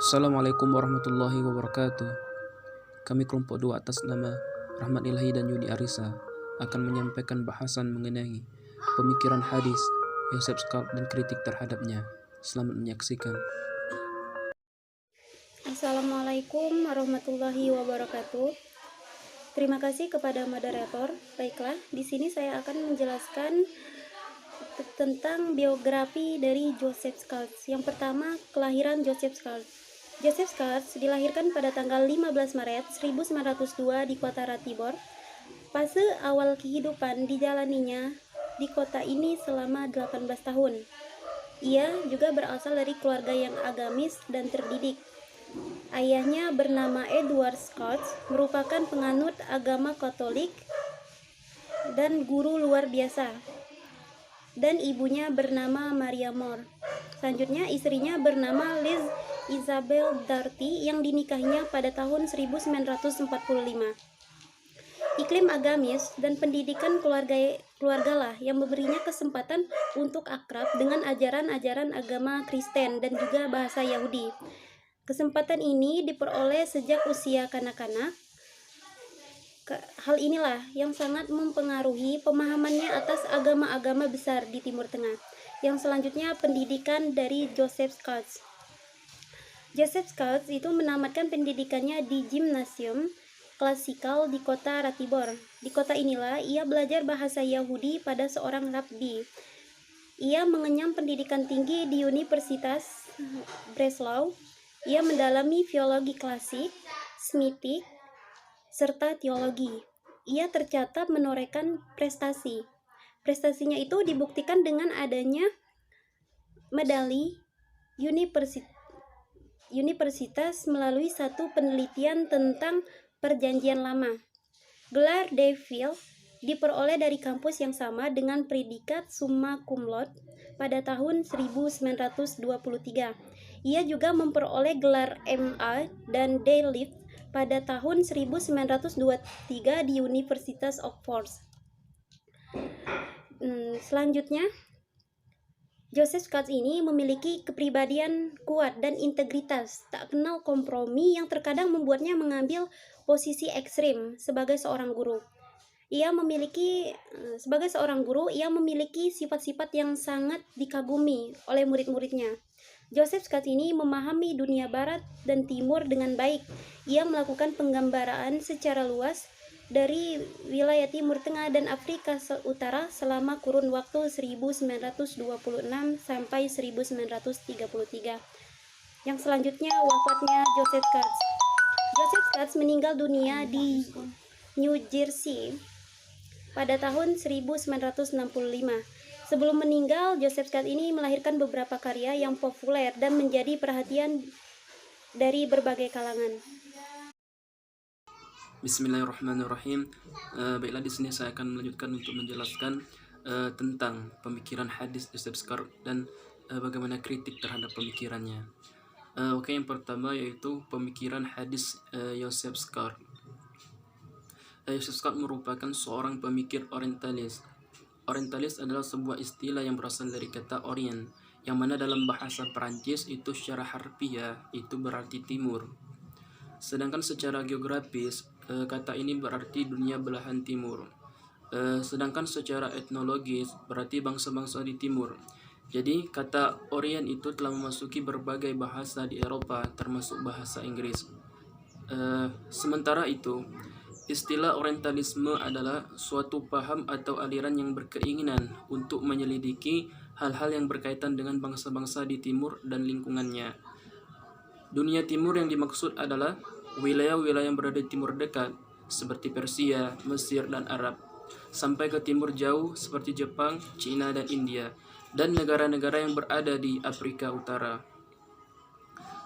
Assalamualaikum warahmatullahi wabarakatuh. Kami kelompok 2 atas nama Rahmat Ilahi dan Yuni Arisa akan menyampaikan bahasan mengenai pemikiran hadis, Yosef Skalk dan kritik terhadapnya. Selamat menyaksikan. Assalamualaikum warahmatullahi wabarakatuh. Terima kasih kepada moderator. Baiklah, di sini saya akan menjelaskan tentang biografi dari Joseph Skalk. Yang pertama, kelahiran Joseph Skalk. Joseph Skalk dilahirkan pada tanggal 15 Maret 1902 di kota Ratibor. Fase awal kehidupan dijalaninya di kota ini selama 18 tahun. Ia juga berasal dari keluarga yang agamis dan terdidik. Ayahnya bernama Edward Skalk, merupakan penganut agama Katolik dan guru luar biasa. Dan ibunya bernama Maria Moore. Selanjutnya istrinya bernama Liz Isabel Darty yang dinikahinya pada tahun 1945. Iklim agamis dan pendidikan keluarga lah yang memberinya kesempatan untuk akrab dengan ajaran-ajaran agama Kristen dan juga bahasa Yahudi. Kesempatan ini diperoleh sejak usia kanak-kanak. Hal inilah yang sangat mempengaruhi pemahamannya atas agama-agama besar di Timur Tengah. Yang selanjutnya, pendidikan dari Joseph Skalk. Joseph Skalk itu menamatkan pendidikannya di gimnasium klasikal di kota Ratibor. Di kota inilah ia belajar bahasa Yahudi pada seorang rabbi. Ia mengenyam pendidikan tinggi di Universitas Breslau. Ia mendalami filologi klasik, semitik, serta teologi. Ia tercatat menorehkan prestasi. Prestasinya itu dibuktikan dengan adanya medali universitas melalui satu penelitian tentang Perjanjian Lama. Gelar DPhil diperoleh dari kampus yang sama dengan predikat summa cum laude pada tahun 1923. Ia juga memperoleh gelar MA dan D.Litt pada tahun 1923 di Universitas Oxford. Selanjutnya, Joseph Skalk ini memiliki kepribadian kuat dan integritas, tak kenal kompromi yang terkadang membuatnya mengambil posisi ekstrim sebagai seorang guru. Sebagai seorang guru, ia memiliki sifat-sifat yang sangat dikagumi oleh murid-muridnya. Joseph Skalk ini memahami dunia barat dan timur dengan baik. Ia melakukan penggambaraan secara luas dari wilayah Timur Tengah dan Afrika Utara selama kurun waktu 1926 sampai 1933. Yang selanjutnya, wafatnya Joseph Skalk. Joseph Skalk meninggal dunia di New Jersey pada tahun 1965. Sebelum meninggal, Joseph Skalk ini melahirkan beberapa karya yang populer dan menjadi perhatian dari berbagai kalangan. Bismillahirrahmanirrahim. Baiklah, di sini saya akan melanjutkan untuk menjelaskan tentang pemikiran hadis Joseph Skalk dan bagaimana kritik terhadap pemikirannya. Yang pertama yaitu pemikiran hadis Joseph Skalk. Joseph Skalk merupakan seorang pemikir orientalis. Orientalis adalah sebuah istilah yang berasal dari kata Orient, yang mana dalam bahasa Perancis itu secara harfiah itu berarti timur. Sedangkan secara geografis kata ini berarti dunia belahan timur. Sedangkan secara etnologis berarti bangsa-bangsa di timur. Jadi kata Orient itu telah memasuki berbagai bahasa di Eropa termasuk bahasa Inggris. Sementara itu, istilah orientalisme adalah suatu paham atau aliran yang berkeinginan untuk menyelidiki hal-hal yang berkaitan dengan bangsa-bangsa di timur dan lingkungannya. Dunia timur yang dimaksud adalah wilayah-wilayah yang berada di timur dekat seperti Persia, Mesir, dan Arab, sampai ke timur jauh seperti Jepang, Cina, dan India, dan negara-negara yang berada di Afrika Utara.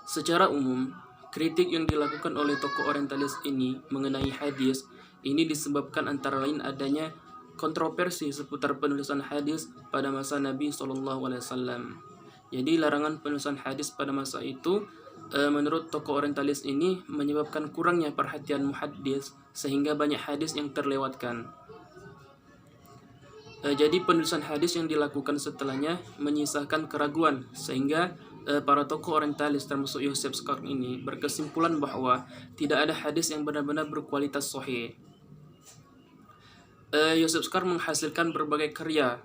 Secara umum, kritik yang dilakukan oleh tokoh orientalis ini mengenai hadis ini disebabkan antara lain adanya kontroversi seputar penulisan hadis pada masa Nabi SAW. Jadi larangan penulisan hadis pada masa itu menurut tokoh orientalis ini menyebabkan kurangnya perhatian muhaddis sehingga banyak hadis yang terlewatkan. Jadi penulisan hadis yang dilakukan setelahnya menyisakan keraguan sehingga para tokoh orientalis termasuk Joseph Scott ini berkesimpulan bahwa tidak ada hadis yang benar-benar berkualitas sahih. Joseph Scott menghasilkan berbagai karya,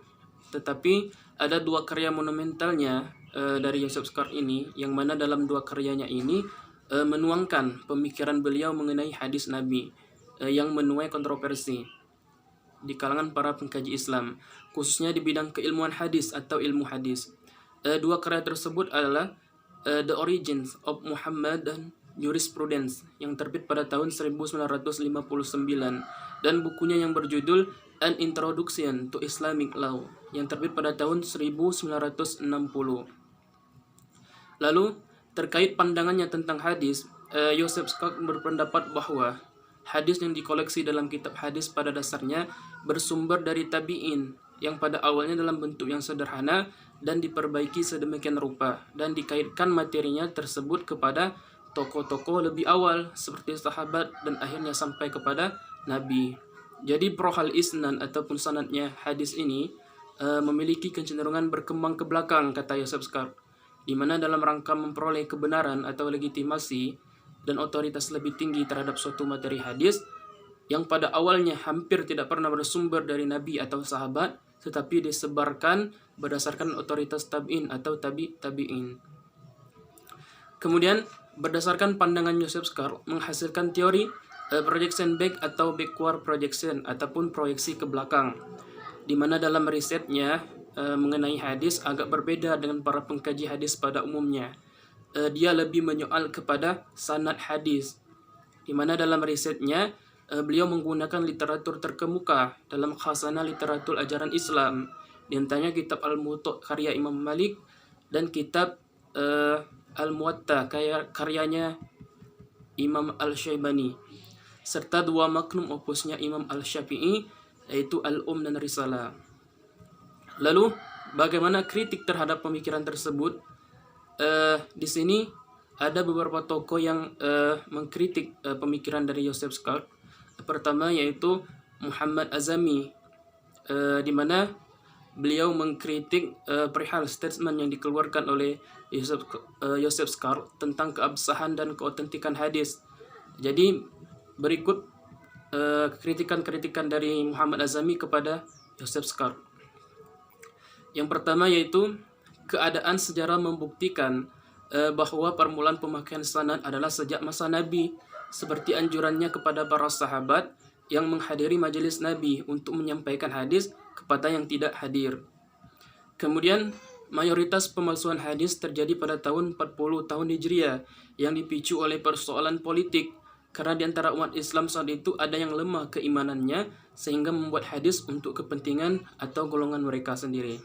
tetapi ada dua karya monumentalnya dari Joseph Scott ini, yang mana dalam dua karyanya ini menuangkan pemikiran beliau mengenai hadis Nabi yang menuai kontroversi di kalangan para pengkaji Islam, khususnya di bidang keilmuan hadis atau ilmu hadis. Dua karya tersebut adalah The Origins of Muhammad dan Jurisprudence yang terbit pada tahun 1959 dan bukunya yang berjudul An Introduction to Islamic Law yang terbit pada tahun 1960. Lalu terkait pandangannya tentang hadis, Joseph Scott berpendapat bahwa hadis yang dikoleksi dalam kitab hadis pada dasarnya bersumber dari tabi'in yang pada awalnya dalam bentuk yang sederhana dan diperbaiki sedemikian rupa dan dikaitkan materinya tersebut kepada tokoh-tokoh lebih awal seperti sahabat dan akhirnya sampai kepada Nabi. Jadi prohal isnan ataupun sanadnya hadis ini memiliki kecenderungan berkembang ke belakang, kata Joseph Scott, di mana dalam rangka memperoleh kebenaran atau legitimasi dan otoritas lebih tinggi terhadap suatu materi hadis yang pada awalnya hampir tidak pernah bersumber dari Nabi atau sahabat, tetapi disebarkan berdasarkan otoritas tabi'in atau tabi'in. Kemudian berdasarkan pandangan Joseph Scott menghasilkan teori projection back atau backward projection ataupun proyeksi ke belakang, di mana dalam risetnya mengenai hadis agak berbeda dengan para pengkaji hadis pada umumnya. Dia lebih menyoal kepada sanad hadis, di mana dalam risetnya beliau menggunakan literatur terkemuka dalam khazanah literatur ajaran Islam, di antaranya kitab Al-Muwatta karya Imam Malik dan kitab Al-Muwatta karyanya Imam Al-Syaibani, serta dua magnum opusnya Imam Al-Syafi'i yaitu Al-Dan Risalah. Lalu bagaimana kritik terhadap pemikiran tersebut? Di sini ada beberapa tokoh yang mengkritik pemikiran dari Joseph Scott. Pertama yaitu Muhammad Azami, di mana beliau mengkritik perihal statement yang dikeluarkan oleh Joseph Scott tentang keabsahan dan keotentikan hadis. Jadi berikut kritikan-kritikan dari Muhammad Azami kepada Joseph Scott. Yang pertama yaitu keadaan sejarah membuktikan bahwa permulaan pemakaian sanad adalah sejak masa Nabi, seperti anjurannya kepada para sahabat yang menghadiri majelis Nabi untuk menyampaikan hadis kepada yang tidak hadir. Kemudian mayoritas pemalsuan hadis terjadi pada tahun 40 tahun Hijriah yang dipicu oleh persoalan politik, karena di antara umat Islam saat itu ada yang lemah keimanannya sehingga membuat hadis untuk kepentingan atau golongan mereka sendiri.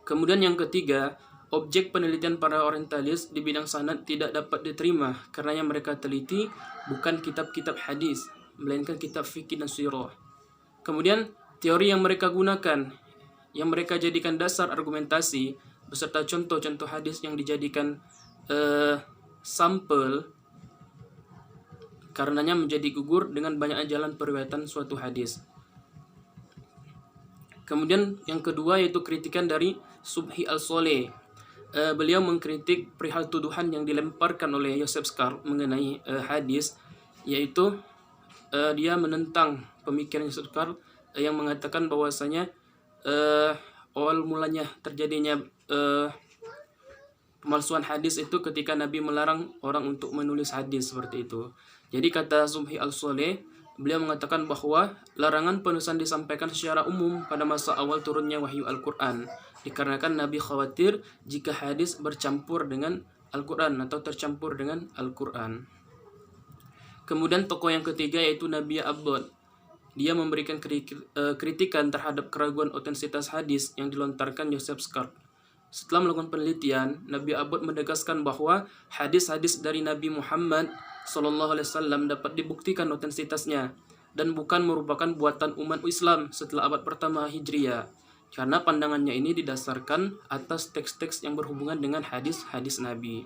Kemudian yang ketiga, objek penelitian para orientalis di bidang sanad tidak dapat diterima karena yang mereka teliti bukan kitab-kitab hadis, melainkan kitab fikih dan sirah. Kemudian teori yang mereka gunakan, yang mereka jadikan dasar argumentasi beserta contoh-contoh hadis yang dijadikan sampel, karenanya menjadi gugur dengan banyaknya jalan periwayatan suatu hadis. Kemudian yang kedua yaitu kritikan dari Subhi Al-Soleh. Beliau mengkritik perihal tuduhan yang dilemparkan oleh Joseph Scott mengenai hadis, yaitu dia menentang pemikiran Joseph Scott yang mengatakan bahwasanya awal mulanya terjadinya pemalsuan hadis itu ketika Nabi melarang orang untuk menulis hadis seperti itu. Jadi kata Subhi Al-Soleh, beliau mengatakan bahwa larangan penulisan disampaikan secara umum pada masa awal turunnya wahyu Al-Quran, dikarenakan Nabi khawatir jika hadis bercampur dengan Al-Quran atau tercampur dengan Al-Quran. Kemudian tokoh yang ketiga yaitu Nabi Abbad. Dia memberikan kritikan terhadap keraguan otentisitas hadis yang dilontarkan Joseph Scott. Setelah melakukan penelitian, Nabi Abbad menegaskan bahwa hadis-hadis dari Nabi Muhammad SAW dapat dibuktikan otentisitasnya dan bukan merupakan buatan umat Islam setelah abad pertama Hijriah, karena pandangannya ini didasarkan atas teks-teks yang berhubungan dengan hadis-hadis Nabi.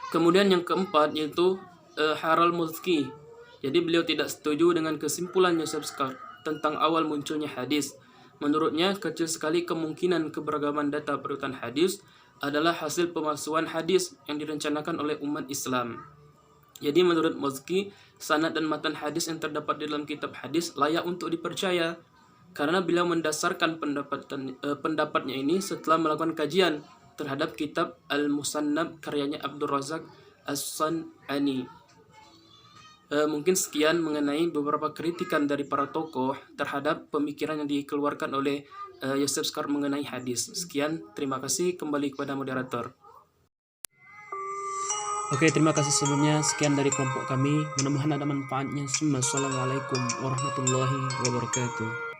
Kemudian yang keempat yaitu Harald Moltke. Jadi beliau tidak setuju dengan kesimpulan Joseph Scott tentang awal munculnya hadis. Menurutnya, kecil sekali kemungkinan keberagaman data berurutan hadis adalah hasil pemalsuan hadis yang direncanakan oleh umat Islam. Jadi menurut Mozki, sanad dan matan hadis yang terdapat di dalam kitab hadis layak untuk dipercaya karena beliau mendasarkan pendapatnya ini setelah melakukan kajian terhadap kitab Al-Musannab karyanya Abdul Razak As-San'ani. Mungkin sekian mengenai beberapa kritikan dari para tokoh terhadap pemikiran yang dikeluarkan oleh Yosef Skar mengenai hadis. Sekian, terima kasih, kembali kepada moderator. Oke, terima kasih sebelumnya. Sekian dari kelompok kami. Mudah-mudahan ada manfaatnya. Assalamualaikum warahmatullahi wabarakatuh.